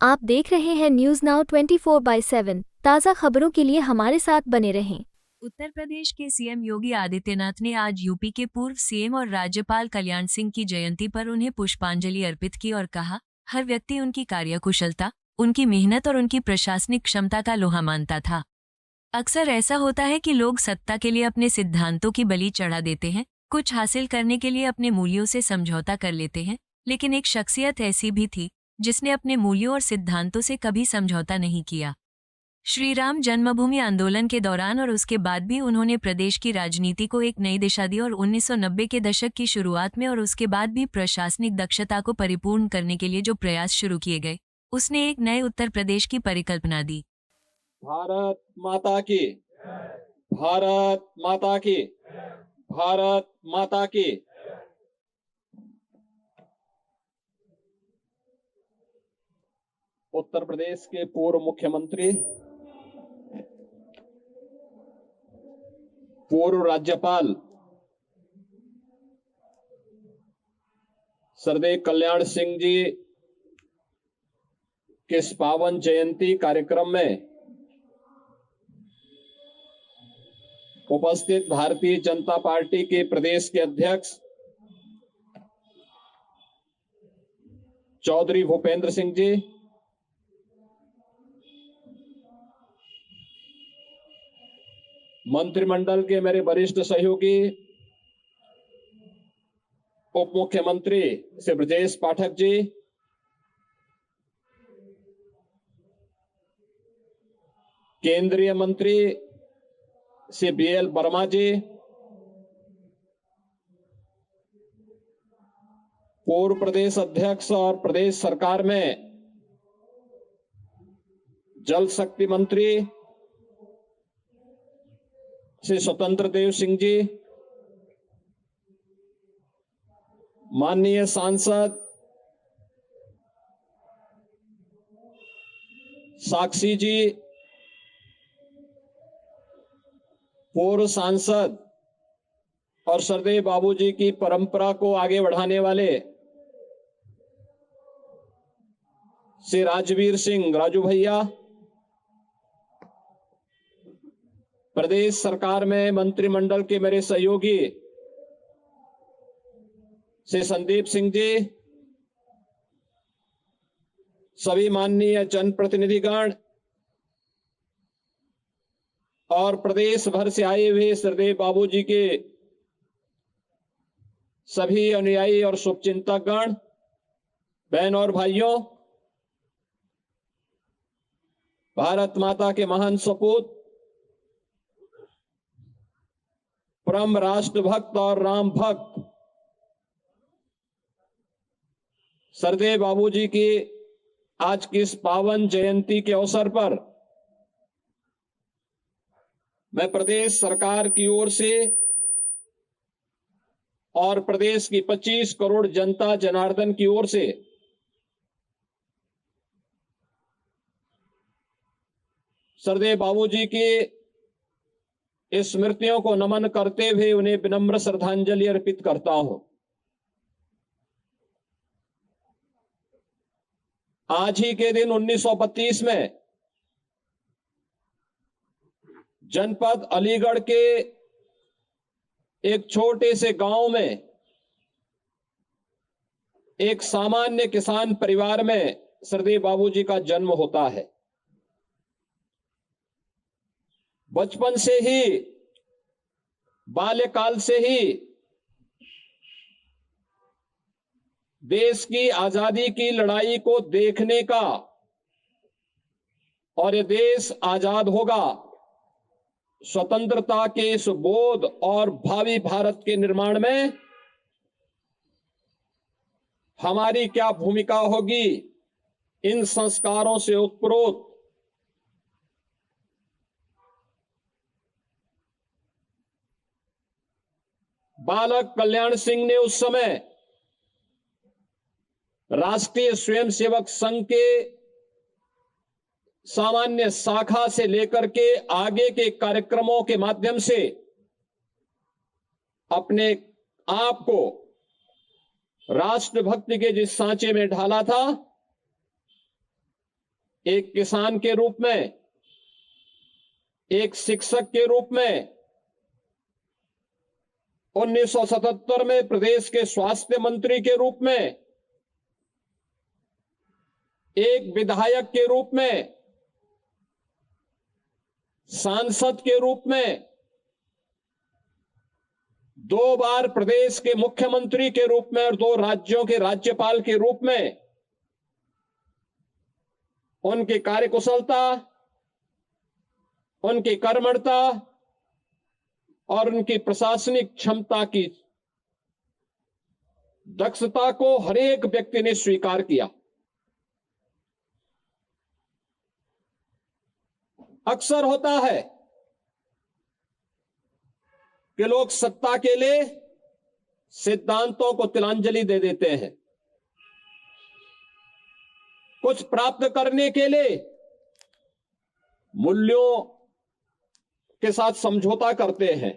आप देख रहे हैं न्यूज नाउ 24/7 ताज़ा खबरों के लिए हमारे साथ बने रहें। उत्तर प्रदेश के सीएम योगी आदित्यनाथ ने आज यूपी के पूर्व सीएम और राज्यपाल कल्याण सिंह की जयंती पर उन्हें पुष्पांजलि अर्पित की और कहा, हर व्यक्ति उनकी कार्यकुशलता, उनकी मेहनत और उनकी प्रशासनिक क्षमता का लोहा मानता था। अक्सर ऐसा होता है कि लोग सत्ता के लिए अपने सिद्धांतों की बलि चढ़ा देते हैं, कुछ हासिल करने के लिए अपने मूल्यों से समझौता कर लेते हैं, लेकिन एक शख्सियत ऐसी भी थी जिसने अपने मूल्यों और सिद्धांतों से कभी समझौता नहीं किया। श्री राम जन्मभूमि आंदोलन के दौरान और उसके बाद भी उन्होंने प्रदेश की राजनीति को एक नई दिशा दी और 1990 के दशक की शुरुआत में और उसके बाद भी प्रशासनिक दक्षता को परिपूर्ण करने के लिए जो प्रयास शुरू किए गए, उसने एक नए उत्तर प्रदेश की परिकल्पना दी। भारत माता की, भारत माता की, भारत माता की। उत्तर प्रदेश के पूर्व मुख्यमंत्री, पूर्व राज्यपाल सरदेव कल्याण सिंह जी के इस पावन जयंती कार्यक्रम में उपस्थित भारतीय जनता पार्टी के प्रदेश के अध्यक्ष चौधरी भूपेंद्र सिंह जी, मंत्रिमंडल के मेरे वरिष्ठ सहयोगी उप मुख्यमंत्री श्री ब्रजेश पाठक जी, केंद्रीय मंत्री श्री BL वर्मा जी, पूर्व प्रदेश अध्यक्ष और प्रदेश सरकार में जल शक्ति मंत्री श्री स्वतंत्र देव सिंह जी, माननीय सांसद साक्षी जी, पूर्व सांसद और सरदेव बाबूजी की परंपरा को आगे बढ़ाने वाले श्री राजवीर सिंह राजू भैया, प्रदेश सरकार में मंत्रिमंडल के मेरे सहयोगी श्री संदीप सिंह जी, सभी माननीय जनप्रतिनिधिगण और प्रदेश भर से आए हुए सरदेव बाबूजी के सभी अनुयायी और शुभचिंतकगण, बहन और भाइयों, भारत माता के महान सपूत, परम राष्ट्रभक्त और राम भक्त सरदेव बाबूजी की आज की इस पावन जयंती के अवसर पर मैं प्रदेश सरकार की ओर से और प्रदेश की 25 करोड़ जनता जनार्दन की ओर से सरदेव बाबूजी की स्मृतियों को नमन करते हुए उन्हें विनम्र श्रद्धांजलि अर्पित करता हूं। आज ही के दिन 1932 में जनपद अलीगढ़ के एक छोटे से गांव में एक सामान्य किसान परिवार में सरदेव बाबूजी का जन्म होता है। बचपन से ही, बाल्यकाल से ही देश की आजादी की लड़ाई को देखने का और ये देश आजाद होगा, स्वतंत्रता के इस बोध और भावी भारत के निर्माण में हमारी क्या भूमिका होगी, इन संस्कारों से उत्प्रोत बालक कल्याण सिंह ने उस समय राष्ट्रीय स्वयंसेवक संघ के सामान्य शाखा से लेकर के आगे के कार्यक्रमों के माध्यम से अपने आप को राष्ट्रभक्ति के जिस सांचे में ढाला था, एक किसान के रूप में, एक शिक्षक के रूप में, 1977 में प्रदेश के स्वास्थ्य मंत्री के रूप में, एक विधायक के रूप में, सांसद के रूप में, 2 बार प्रदेश के मुख्यमंत्री के रूप में और 2 राज्यों के राज्यपाल के रूप में उनकी कार्यकुशलता, उनकी कर्मठता और उनकी प्रशासनिक क्षमता की दक्षता को हर एक व्यक्ति ने स्वीकार किया। अक्सर होता है कि लोग सत्ता के लिए सिद्धांतों को तिलांजलि दे देते हैं, कुछ प्राप्त करने के लिए मूल्यों के साथ समझौता करते हैं।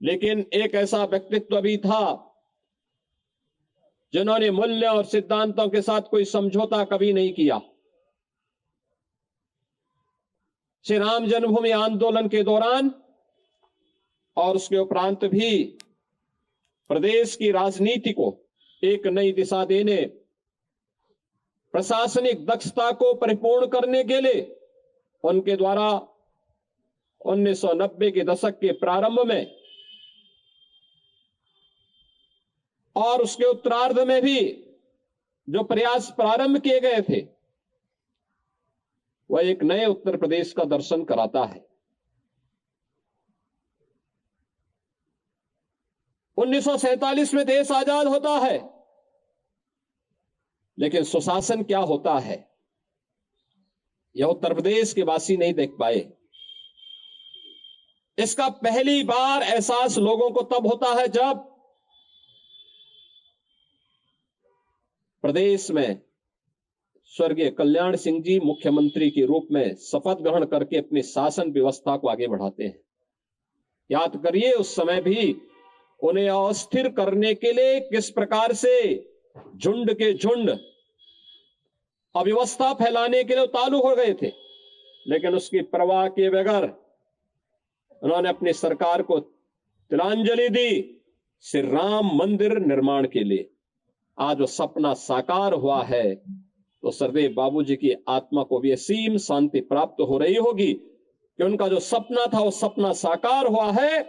लेकिन एक ऐसा व्यक्तित्व भी था जिन्होंने मूल्य और सिद्धांतों के साथ कोई समझौता कभी नहीं किया। श्री राम जन्मभूमि आंदोलन के दौरान और उसके उपरांत भी प्रदेश की राजनीति को एक नई दिशा देने, प्रशासनिक दक्षता को परिपूर्ण करने के लिए उनके द्वारा 1990 के दशक के प्रारंभ में और उसके उत्तरार्ध में भी जो प्रयास प्रारंभ किए गए थे, वह एक नए उत्तर प्रदेश का दर्शन कराता है। 1947 में देश आजाद होता है, लेकिन सुशासन क्या होता है यह उत्तर प्रदेश के वासी नहीं देख पाए। इसका पहली बार एहसास लोगों को तब होता है जब प्रदेश में स्वर्गीय कल्याण सिंह जी मुख्यमंत्री के रूप में शपथ ग्रहण करके अपनी शासन व्यवस्था को आगे बढ़ाते हैं। याद करिए, उस समय भी उन्हें अस्थिर करने के लिए किस प्रकार से झुंड के झुंड अव्यवस्था फैलाने के लिए उतारू हो गए थे, लेकिन उसकी परवाह किए बगैर उन्होंने अपनी सरकार को तिलांजलि दी श्री राम मंदिर निर्माण के लिए। आज वो सपना साकार हुआ है तो सरदेव बाबूजी की आत्मा को भी असीम शांति प्राप्त हो रही होगी कि उनका जो सपना था वो सपना साकार हुआ है।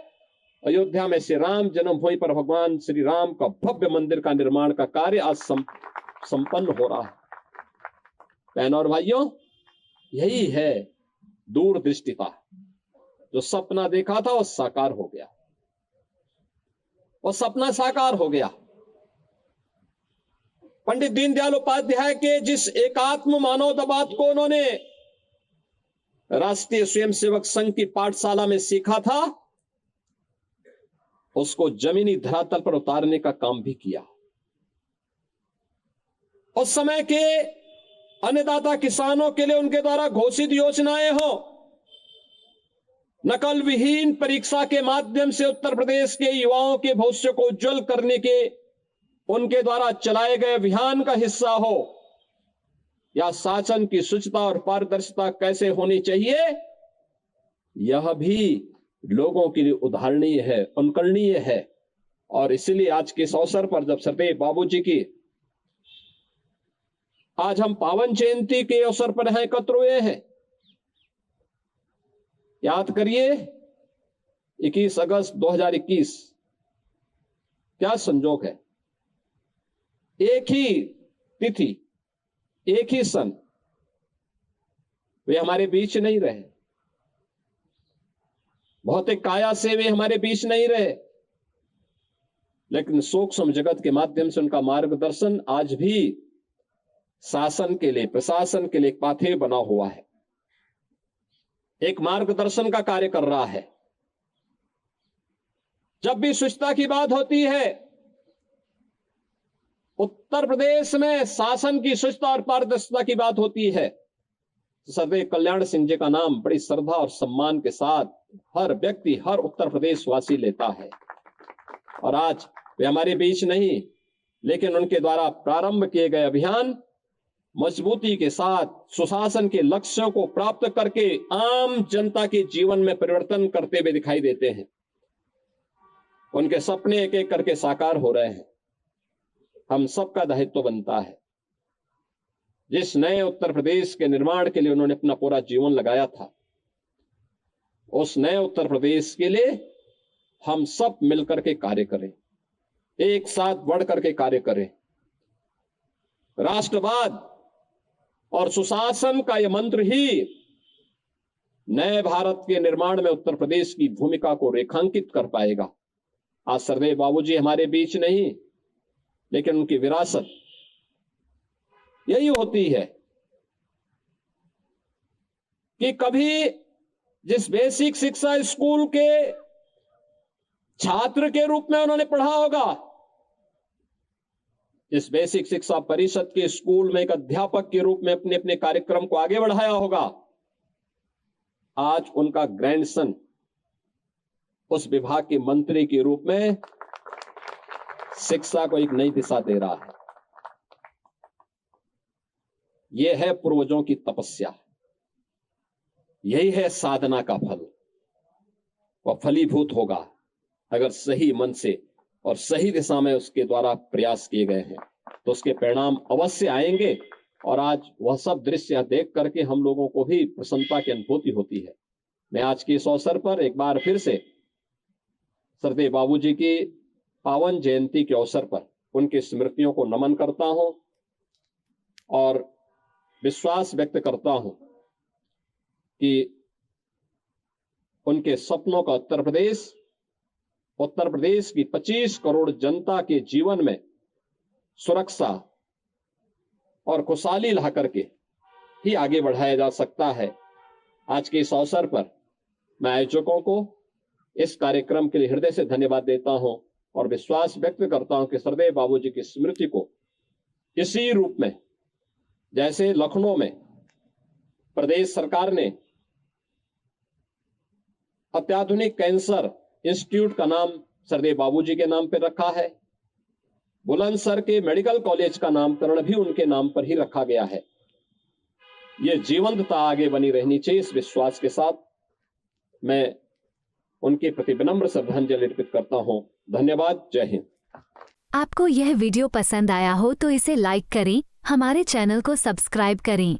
अयोध्या में श्री राम जन्मभूमि पर भगवान श्री राम का भव्य मंदिर का निर्माण का कार्य आज संपन्न हो रहा है। बहनों और भाइयों, यही है दूरदृष्टिता। जो सपना देखा था वो साकार हो गया, वो सपना साकार हो गया। पंडित दीनदयाल उपाध्याय के जिस एकात्म मानवतावाद को उन्होंने राष्ट्रीय स्वयंसेवक संघ की पाठशाला में सीखा था, उसको जमीनी धरातल पर उतारने का काम भी किया। उस समय के अन्नदाता किसानों के लिए उनके द्वारा घोषित योजनाएं हो, नकल विहीन परीक्षा के माध्यम से उत्तर प्रदेश के युवाओं के भविष्य को उज्जवल करने के उनके द्वारा चलाए गए अभियान का हिस्सा हो, या शासन की शुचिता और पारदर्शिता कैसे होनी चाहिए, यह भी लोगों के लिए उदाहरणीय है, अनुकरणीय है। और इसलिए आज के इस अवसर पर जब सरदेव बाबूजी की आज हम पावन जयंती के अवसर पर हैं एकत्र हुए हैं, याद करिए 21 अगस्त 2021 क्या संजोग है। एक ही तिथि, एक ही सन, वे हमारे बीच नहीं रहे, भौतिक काया से वे हमारे बीच नहीं रहे, लेकिन सूक्ष्म जगत के माध्यम से उनका मार्गदर्शन आज भी शासन के लिए, प्रशासन के लिए एक पाथेय बना हुआ है, एक मार्गदर्शन का कार्य कर रहा है। जब भी शुचिता की बात होती है, उत्तर प्रदेश में शासन की शुचिता और पारदर्शिता की बात होती है, तो सरदेव कल्याण सिंह जी का नाम बड़ी श्रद्धा और सम्मान के साथ हर व्यक्ति, हर उत्तर प्रदेश वासी लेता है। और आज वे हमारे बीच नहीं, लेकिन उनके द्वारा प्रारंभ किए गए अभियान मजबूती के साथ सुशासन के लक्ष्यों को प्राप्त करके आम जनता के जीवन में परिवर्तन करते हुए दिखाई देते हैं। उनके सपने एक एक करके साकार हो रहे हैं। हम सबका दायित्व बनता है, जिस नए उत्तर प्रदेश के निर्माण के लिए उन्होंने अपना पूरा जीवन लगाया था, उस नए उत्तर प्रदेश के लिए हम सब मिलकर के कार्य करें, एक साथ बढ़ करके कार्य करें। राष्ट्रवाद और सुशासन का यह मंत्र ही नए भारत के निर्माण में उत्तर प्रदेश की भूमिका को रेखांकित कर पाएगा। आज सरदेव बाबूजी हमारे बीच नहीं, लेकिन उनकी विरासत यही होती है कि कभी जिस बेसिक शिक्षा स्कूल के छात्र के रूप में उन्होंने पढ़ा होगा, इस बेसिक शिक्षा परिषद के स्कूल में एक अध्यापक के रूप में अपने अपने कार्यक्रम को आगे बढ़ाया होगा, आज उनका ग्रैंडसन उस विभाग के मंत्री के रूप में शिक्षा को एक नई दिशा दे रहा है। यह है पूर्वजों की तपस्या, यही है साधना का फल। वह फलीभूत होगा अगर सही मन से और सही दिशा में उसके द्वारा प्रयास किए गए हैं, तो उसके परिणाम अवश्य आएंगे। और आज वह सब दृश्य देख करके हम लोगों को भी प्रसन्नता की अनुभूति होती है। मैं आज के इस अवसर पर एक बार फिर से सरदेव बाबूजी की पावन जयंती के अवसर पर उनकी स्मृतियों को नमन करता हूं और विश्वास व्यक्त करता हूं कि उनके सपनों का उत्तर प्रदेश की 25 करोड़ जनता के जीवन में सुरक्षा और खुशहाली ला करके ही आगे बढ़ाया जा सकता है। आज के इस अवसर पर मैं आयोजकों को इस कार्यक्रम के लिए हृदय से धन्यवाद देता हूं और विश्वास व्यक्त करता हूं कि सरदेव बाबूजी की स्मृति को इसी रूप में, जैसे लखनऊ में प्रदेश सरकार ने अत्याधुनिक कैंसर इंस्टीट्यूट का नाम सरदेव बाबूजी के नाम पर रखा है, बुलंदशहर के मेडिकल कॉलेज का नामकरण भी उनके नाम पर ही रखा गया है। ये जीवंतता आगे बनी रहनी चाहिए। इस विश्वास के साथ मैं उनके प्रति विनम्र श्रद्धांजलि अर्पित करता हूं। धन्यवाद। जय हिंद। आपको यह वीडियो पसंद आया हो तो इसे लाइक करें, हमारे चैनल को सब्सक्राइब करें।